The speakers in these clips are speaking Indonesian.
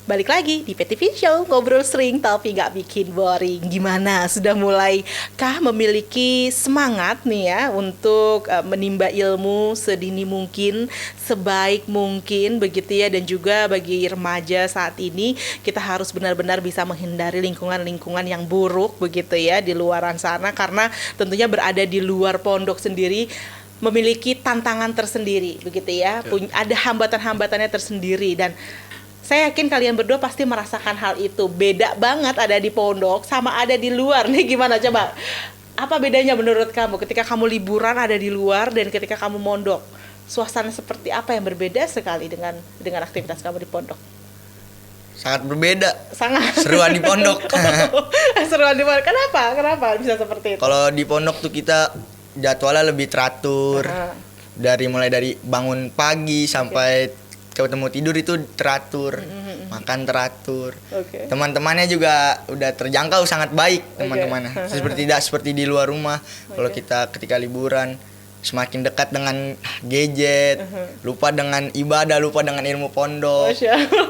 Balik lagi di PTV Show, ngobrol sering tapi gak bikin boring. Gimana? Sudah mulai kah memiliki semangat nih ya untuk menimba ilmu sedini mungkin, sebaik mungkin begitu ya. Dan juga bagi remaja saat ini, kita harus benar-benar bisa menghindari lingkungan-lingkungan yang buruk begitu ya di luaran sana. Karena tentunya berada di luar pondok sendiri memiliki tantangan tersendiri begitu ya. Ada hambatan-hambatannya tersendiri. Dan saya yakin kalian berdua pasti merasakan hal itu. Beda banget ada di pondok sama ada di luar. Nih gimana coba? Apa bedanya menurut kamu ketika kamu liburan ada di luar dan ketika kamu mondok? Suasana seperti apa yang berbeda sekali dengan aktivitas kamu di pondok? Sangat berbeda. Sangat. Seruan di pondok. Seruan di pondok. Kenapa bisa seperti itu? Kalau di pondok tuh kita jadwalnya lebih teratur. Mulai dari bangun pagi sampai ketemu tidur itu teratur, makan teratur. Teman-temannya juga udah terjangkau sangat baik teman-temannya. Tidak seperti di luar rumah. Kalau kita ketika liburan semakin dekat dengan gadget, lupa dengan ibadah, lupa dengan ilmu pondok.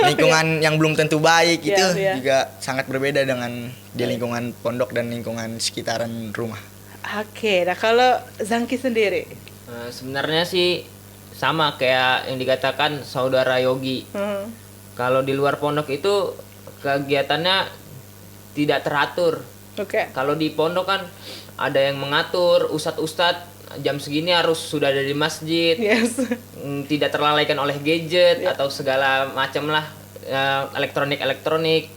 Lingkungan yang belum tentu baik itu juga sangat berbeda dengan di lingkungan pondok dan lingkungan sekitaran rumah. Oke, nah kalau Zangki sendiri? Sebenarnya sih sama kayak yang dikatakan saudara Yogi. Kalau di luar pondok itu kegiatannya tidak teratur. Kalau di pondok kan ada yang mengatur, ustadz jam segini harus sudah ada di masjid. Tidak terlalaikan oleh gadget atau segala macam lah elektronik.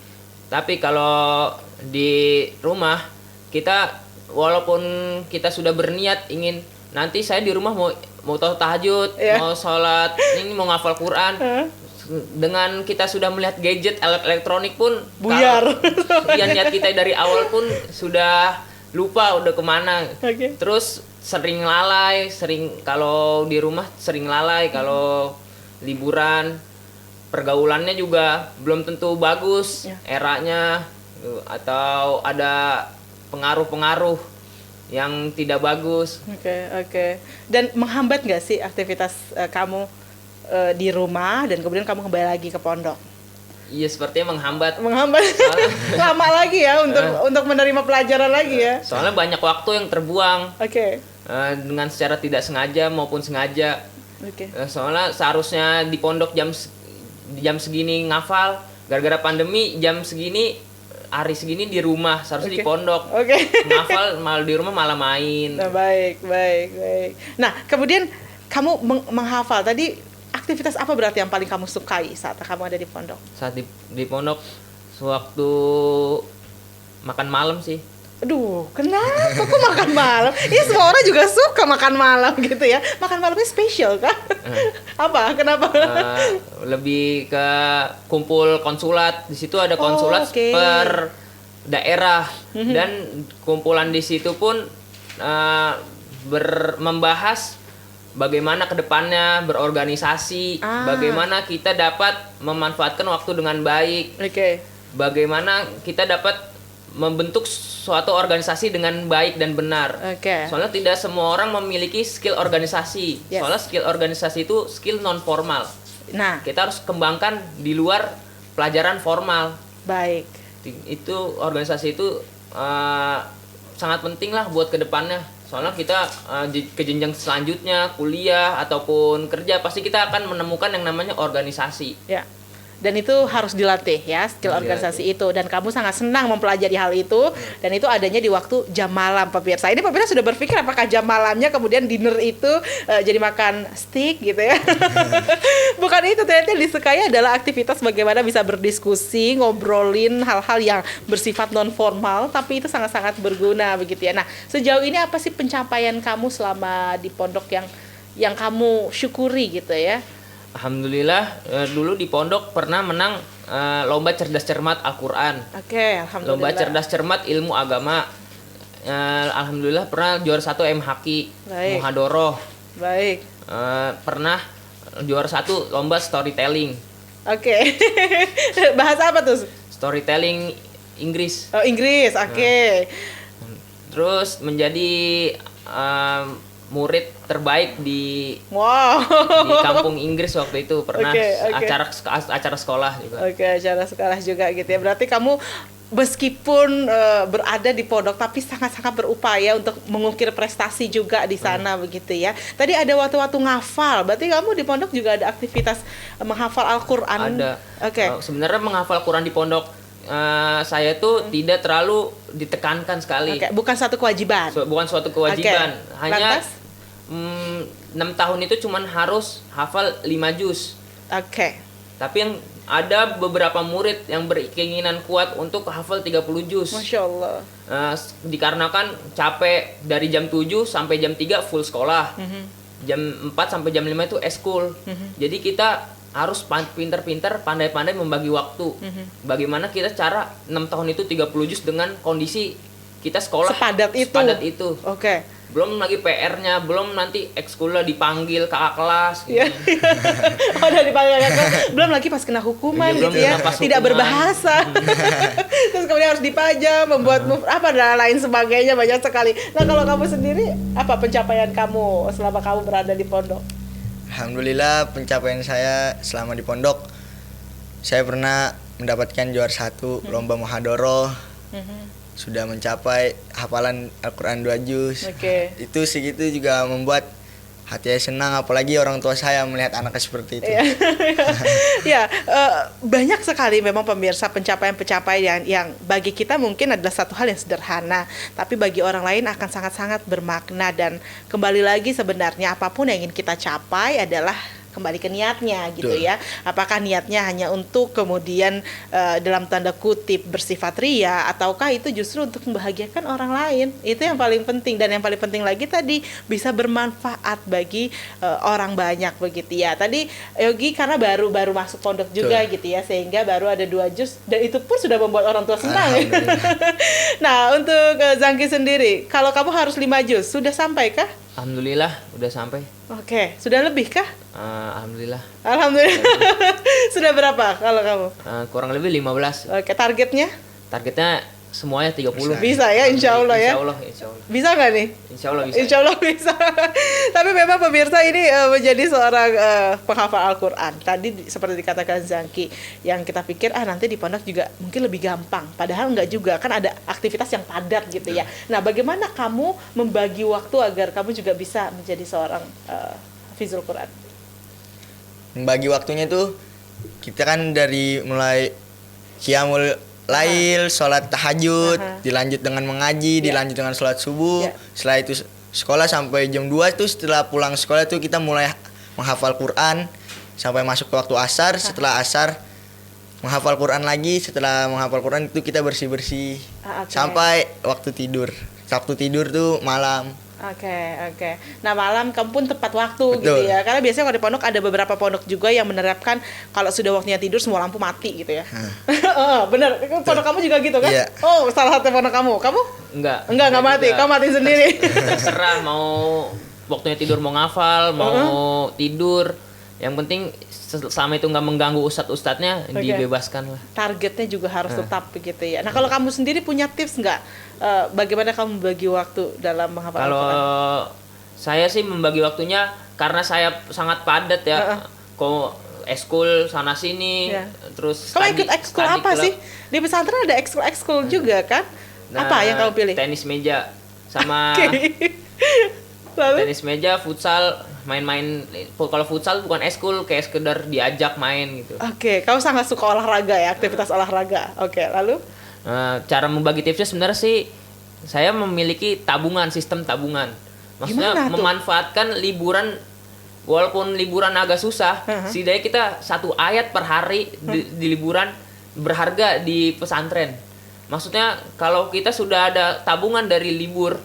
Tapi kalau di rumah kita walaupun kita sudah berniat ingin nanti saya di rumah mau tahajud, mau sholat, ini mau ngafal Quran. Dengan kita sudah melihat gadget elektronik pun buyar. Niat kita dari awal pun sudah lupa udah kemana. Terus sering lalai, kalau di rumah sering lalai, kalau liburan pergaulannya juga belum tentu bagus eranya, atau ada pengaruh-pengaruh yang tidak bagus. Oke. Dan menghambat nggak sih aktivitas kamu di rumah dan kemudian kamu kembali lagi ke pondok? Iya, sepertinya menghambat. Lama lagi ya untuk menerima pelajaran lagi ya. Soalnya banyak waktu yang terbuang. Dengan secara tidak sengaja maupun sengaja. Soalnya seharusnya di pondok jam segini ngafal, gara-gara pandemi jam segini hari segini di rumah, seharusnya di pondok. Ngafal malah di rumah malah main. Nah, baik. Nah, kemudian kamu menghafal tadi, aktivitas apa berarti yang paling kamu sukai saat kamu ada di pondok? Saat di pondok sewaktu makan malam sih. Aduh, kenapa kok makan malam? Ini semua orang juga suka makan malam gitu ya. Makan malamnya spesial kan? Apa? Kenapa? Lebih ke kumpul konsulat. Di situ ada konsulat per daerah. Dan kumpulan di situ pun membahas bagaimana kedepannya berorganisasi, bagaimana kita dapat memanfaatkan waktu dengan baik, bagaimana kita dapat membentuk suatu organisasi dengan baik dan benar. Soalnya tidak semua orang memiliki skill organisasi. Soalnya skill organisasi itu skill non formal. Nah, kita harus kembangkan di luar pelajaran formal. Baik. Itu organisasi itu sangat penting lah buat kedepannya. Soalnya kita ke jenjang selanjutnya, kuliah ataupun kerja, pasti kita akan menemukan yang namanya organisasi. Dan itu harus dilatih ya, skill organisasi itu. Dan kamu sangat senang mempelajari hal itu. Dan itu adanya di waktu jam malam, pemirsa. Ini pemirsa sudah berpikir apakah jam malamnya kemudian dinner itu jadi makan steak gitu ya. Bukan itu, ternyata yang disukai adalah aktivitas bagaimana bisa berdiskusi, ngobrolin hal-hal yang bersifat non formal, tapi itu sangat-sangat berguna begitu ya. Nah, sejauh ini apa sih pencapaian kamu selama di pondok yang kamu syukuri gitu ya? Alhamdulillah, dulu di pondok pernah menang lomba cerdas cermat Al-Quran. Alhamdulillah. Lomba cerdas cermat ilmu agama. Alhamdulillah pernah juara 1 M-Haki, Muhadoroh. Pernah juara 1 lomba storytelling. Bahasa apa tuh? Storytelling Inggris. Oh, Inggris, Terus menjadi murid terbaik di Wow. di kampung Inggris waktu itu, pernah acara sekolah juga. Acara sekolah juga gitu ya. Berarti kamu meskipun berada di pondok tapi sangat-sangat berupaya untuk mengukir prestasi juga di sana begitu ya. Tadi ada waktu-waktu ngafal. Berarti kamu di pondok juga ada aktivitas menghafal Al-Qur'an? Ada. Sebenarnya menghafal Quran di pondok saya tuh tidak terlalu ditekankan sekali. Bukan satu kewajiban. Bukan suatu kewajiban. Hanya 6 tahun itu cuman harus hafal 5 juz. Tapi yang ada beberapa murid yang berkeinginan kuat untuk hafal 30 juz. Masya Allah. Dikarenakan capek dari jam 7 sampai jam 3 full sekolah. Jam 4 sampai jam 5 itu eskul. Jadi kita harus pinter-pinter, pandai-pandai membagi waktu. Bagaimana kita cara 6 tahun itu 30 juz dengan kondisi kita sekolah sepadat itu. Belum lagi PR-nya, belum nanti ekskulnya dipanggil kakak kelas gitu. Udah dipanggil kakak kelas, belum lagi pas kena hukuman gitu ya, tidak berbahasa. Terus kemudian harus dipajang, membuat move apa dan lain sebagainya, banyak sekali. Nah, kalau kamu sendiri apa pencapaian kamu selama kamu berada di pondok? Alhamdulillah, pencapaian saya selama di pondok, saya pernah mendapatkan juara 1 lomba muhadharah. Sudah mencapai hafalan Al-Quran 2 juz. Itu segitu juga membuat hati saya senang, apalagi orang tua saya melihat anaknya seperti itu. Banyak sekali memang pemirsa pencapaian-pencapaian yang bagi kita mungkin adalah satu hal yang sederhana, tapi bagi orang lain akan sangat-sangat bermakna. Dan kembali lagi sebenarnya apapun yang ingin kita capai adalah kembali ke niatnya gitu ya. Apakah niatnya hanya untuk kemudian dalam tanda kutip bersifat ria, ataukah itu justru untuk membahagiakan orang lain? Itu yang paling penting. Dan yang paling penting lagi tadi bisa bermanfaat bagi orang banyak begitu ya. Tadi Yogi karena baru masuk pondok juga gitu ya, sehingga baru ada 2 juz dan itu pun sudah membuat orang tua senang. Nah, untuk Zangki sendiri, kalau kamu harus 5 juz, sudah sampai kah? Alhamdulillah udah sampai. Sudah lebih kah? Alhamdulillah. Sudah berapa kalau kamu? Kurang lebih 15. Targetnya? Targetnya semuanya 30. Bisa ya, insya Allah ya. Insya Allah. Bisa nggak nih? Insya Allah bisa. Insya Allah bisa. Tapi memang pemirsa ini menjadi seorang penghafal Al-Quran. Tadi seperti dikatakan Zangki, yang kita pikir nanti di pondok juga mungkin lebih gampang. Padahal nggak juga, kan ada aktivitas yang padat gitu ya. Nah, bagaimana kamu membagi waktu agar kamu juga bisa menjadi seorang hafizul Quran? Membagi waktunya itu kita kan dari mulai qiyamul lail, sholat tahajud, dilanjut dengan mengaji, dilanjut dengan sholat subuh. Setelah itu sekolah sampai jam 2 itu, setelah pulang sekolah itu kita mulai menghafal Quran sampai masuk ke waktu asar. Setelah asar menghafal Quran lagi, setelah menghafal Quran itu kita bersih-bersih sampai waktu tidur. Waktu tidur tuh malam. Nah, malam kamu pun tepat waktu. Betul. Gitu ya. Karena biasanya kalau di pondok ada beberapa pondok juga yang menerapkan kalau sudah waktunya tidur semua lampu mati gitu ya. Bener. Pondok kamu juga gitu kan? Iya. Oh, salah satu pondok kamu. Kamu? Enggak mati. Kamu mati sendiri. Terserah mau waktunya tidur, mau ngafal, mau tidur. Yang penting selama itu nggak mengganggu ustadz-ustadznya, dibebaskan lah. Targetnya juga harus tetap begitu ya. Nah, kalau kamu sendiri punya tips nggak? Bagaimana kamu membagi waktu dalam menghafal Al-Quran? Kalau saya sih membagi waktunya karena saya sangat padat ya. Kok ekskul sana sini, terus kamu ikut ekskul apa sih? Di pesantren ada ekskul juga kan? Apa yang kamu pilih? Tenis meja sama tenis meja, futsal, main-main. Kalau futsal bukan ekskul, kayak sekedar diajak main gitu. Kamu sangat suka olahraga ya, aktivitas olahraga. Lalu? Cara membagi tipsnya sebenarnya sih saya memiliki sistem tabungan. Maksudnya memanfaatkan liburan, walaupun liburan agak susah, setidaknya kita 1 ayat per hari di liburan berharga di pesantren. Maksudnya kalau kita sudah ada tabungan dari libur,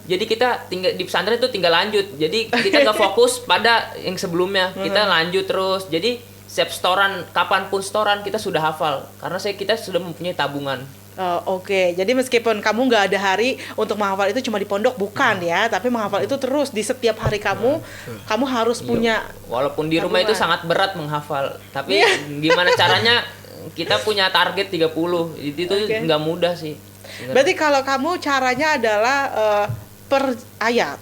jadi kita tinggal di pesantren itu tinggal lanjut. Jadi kita nggak fokus pada yang sebelumnya, kita lanjut terus. Jadi setiap setoran, kapanpun setoran kita sudah hafal karena kita sudah mempunyai tabungan. Jadi meskipun kamu nggak ada hari untuk menghafal itu cuma di pondok, bukan ya, tapi menghafal itu terus di setiap hari kamu harus punya. Walaupun di rumah itu sangat berat menghafal, tapi gimana caranya kita punya target 30, itu nggak mudah sih. Berarti kalau kamu caranya adalah per ayat.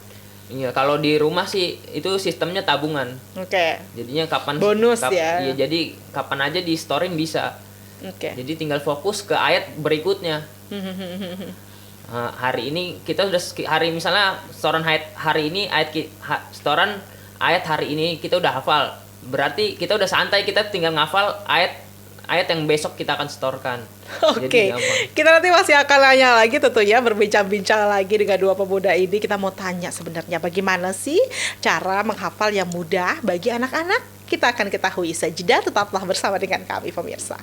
Iya, kalau di rumah sih itu sistemnya tabungan. Oke. Jadinya kapan bonus ya. Iya, jadi kapan aja di storein bisa. Oke. Jadi tinggal fokus ke ayat berikutnya. Hari ini kita udah misalnya setoran ayat hari ini setoran ayat hari ini kita udah hafal. Berarti kita udah santai, kita tinggal ngafal ayat yang besok kita akan setorkan. Oke, kita nanti masih akan nanya lagi tentunya, berbincang-bincang lagi dengan dua pemuda ini. Kita mau tanya sebenarnya bagaimana sih cara menghafal yang mudah bagi anak-anak. Kita akan ketahui saja. Tetaplah bersama dengan kami pemirsa.